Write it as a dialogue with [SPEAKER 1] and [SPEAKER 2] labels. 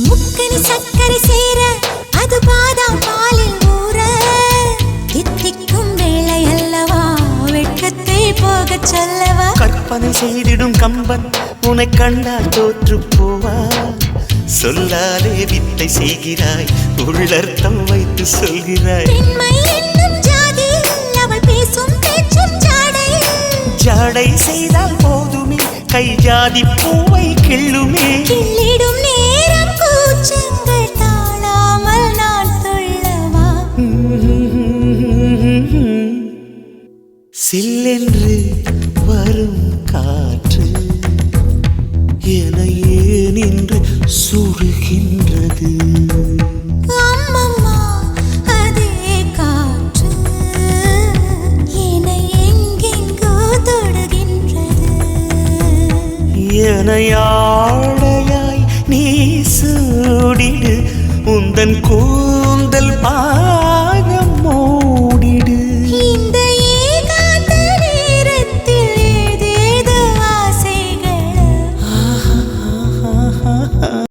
[SPEAKER 1] முக்கனி சக்கரை சேர அது பாதாம் பாலில் ஊற தித்திக்கும் வேளை அல்லவா வெட்கத்தை போகச் சொல்லவா
[SPEAKER 2] கற்பனை செய்திடும் கம்பன் உன்னை கண்டால் தோற்று போவா சொல்லாலே வித்தை செய்கிறாய் உள்ளர்த்தம் வைத்து சொல்கிறாய்
[SPEAKER 1] பெண்மை என்னும் ஜாதியில் அவள் பேசும் பேச்சும் ஜாடை
[SPEAKER 2] ஜாடை செய்தால் போதுமே கை ஜாதி பூவை கிள்ளுமே
[SPEAKER 1] கிள்ளிடும் நேரம் கூச்சங்கள் தாழாமல் நான் துள்ளவா
[SPEAKER 2] சில்லென்று வரும் காற்று என ஏன் இன்று சுடுகின்றது
[SPEAKER 1] அம்மம்மா அதே காற்று என்னை எங்கெங்கோ தொடுகின்றது
[SPEAKER 2] எனையாள்